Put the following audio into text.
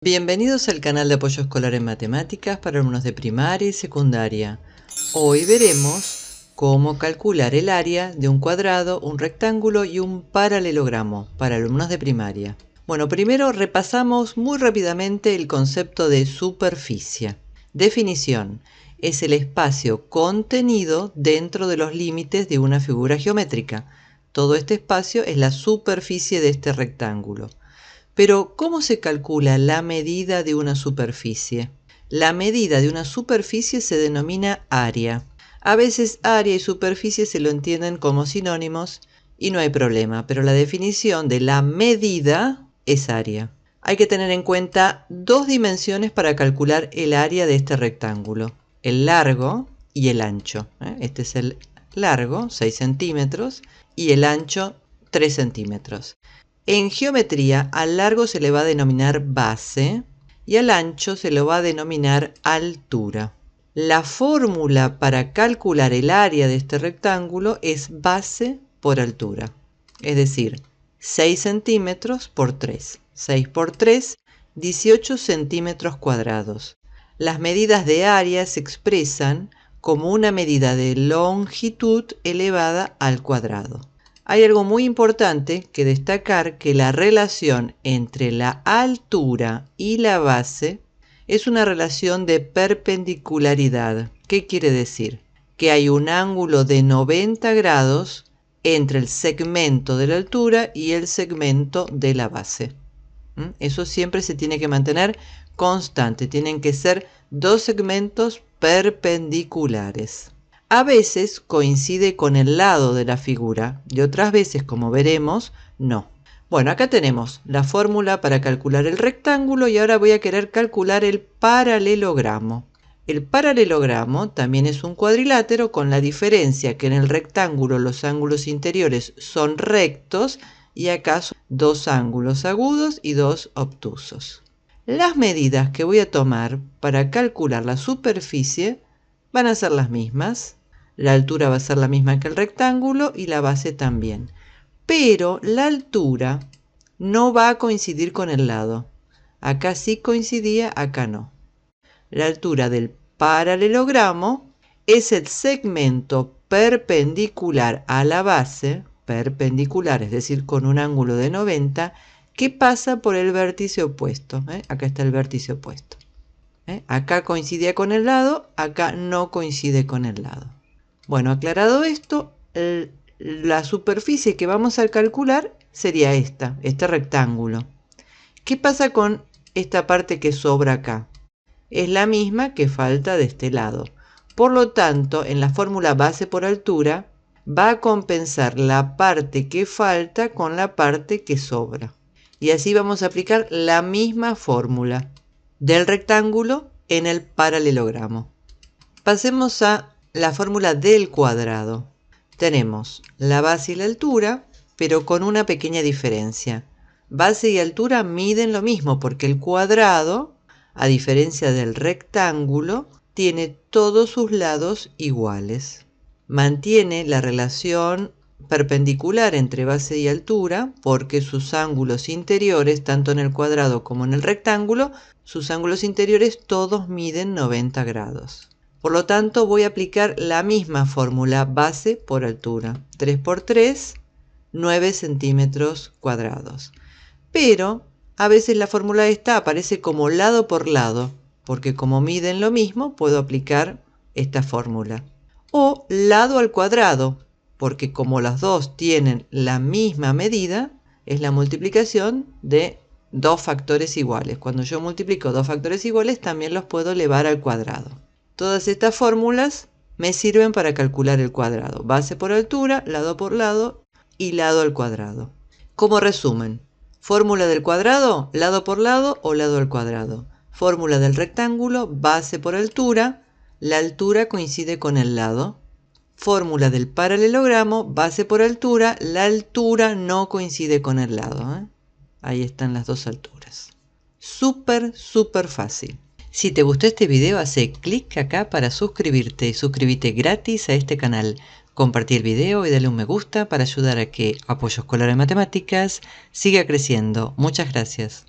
Bienvenidos al canal de apoyo escolar en matemáticas para alumnos de primaria y secundaria. Hoy veremos cómo calcular el área de un cuadrado, un rectángulo y un paralelogramo para alumnos de primaria. Bueno, primero repasamos muy rápidamente el concepto de superficie. Definición: es el espacio contenido dentro de los límites de una figura geométrica. Todo este espacio es la superficie de este rectángulo. Pero, ¿cómo se calcula la medida de una superficie? La medida de una superficie se denomina área. A veces área y superficie se lo entienden como sinónimos y no hay problema, pero la definición de la medida es área. Hay que tener en cuenta dos dimensiones para calcular el área de este rectángulo: el largo y el ancho. Este es el largo, 6 centímetros, y el ancho, 3 centímetros. En geometría, al largo se le va a denominar base y al ancho se lo va a denominar altura. La fórmula para calcular el área de este rectángulo es base por altura, es decir, 6 centímetros por 3. 6 por 3, 18 centímetros cuadrados. Las medidas de área se expresan como una medida de longitud elevada al cuadrado. Hay algo muy importante que destacar, que la relación entre la altura y la base es una relación de perpendicularidad. ¿Qué quiere decir? Que hay un ángulo de 90 grados entre el segmento de la altura y el segmento de la base. Eso siempre se tiene que mantener constante. Tienen que ser dos segmentos perpendiculares. A veces coincide con el lado de la figura y otras veces, como veremos, no. Bueno, acá tenemos la fórmula para calcular el rectángulo y ahora voy a querer calcular el paralelogramo. El paralelogramo también es un cuadrilátero, con la diferencia que en el rectángulo los ángulos interiores son rectos y acá son dos ángulos agudos y dos obtusos. Las medidas que voy a tomar para calcular la superficie van a ser las mismas. La altura va a ser la misma que el rectángulo y la base también. Pero la altura no va a coincidir con el lado. Acá sí coincidía, acá no. La altura del paralelogramo es el segmento perpendicular a la base, perpendicular, es decir, con un ángulo de 90, que pasa por el vértice opuesto. Acá está el vértice opuesto. Acá coincidía con el lado, acá no coincide con el lado. Bueno, aclarado esto, la superficie que vamos a calcular sería este rectángulo. ¿Qué pasa con esta parte que sobra acá? Es la misma que falta de este lado. Por lo tanto, en la fórmula base por altura, va a compensar la parte que falta con la parte que sobra. Y así vamos a aplicar la misma fórmula del rectángulo en el paralelogramo. Pasemos a la fórmula del cuadrado. Tenemos la base y la altura, pero con una pequeña diferencia. Base y altura miden lo mismo, porque el cuadrado, a diferencia del rectángulo, tiene todos sus lados iguales. Mantiene la relación perpendicular entre base y altura, porque sus ángulos interiores, tanto en el cuadrado como en el rectángulo, sus ángulos interiores todos miden 90 grados. Por lo tanto, voy a aplicar la misma fórmula base por altura. 3 por 3, 9 centímetros cuadrados. Pero a veces la fórmula esta aparece como lado por lado, porque como miden lo mismo, puedo aplicar esta fórmula. O lado al cuadrado, porque como las dos tienen la misma medida, es la multiplicación de dos factores iguales. Cuando yo multiplico dos factores iguales, también los puedo elevar al cuadrado. Todas estas fórmulas me sirven para calcular el cuadrado. Base por altura, lado por lado y lado al cuadrado. Como resumen: fórmula del cuadrado, lado por lado o lado al cuadrado. Fórmula del rectángulo, base por altura, la altura coincide con el lado. Fórmula del paralelogramo, base por altura, la altura no coincide con el lado. Ahí están las dos alturas. Súper fácil. Si te gustó este video, hace clic acá para suscribirte y suscríbete gratis a este canal. Compartí el video y dale un me gusta para ayudar a que Apoyo Escolar en Matemáticas siga creciendo. Muchas gracias.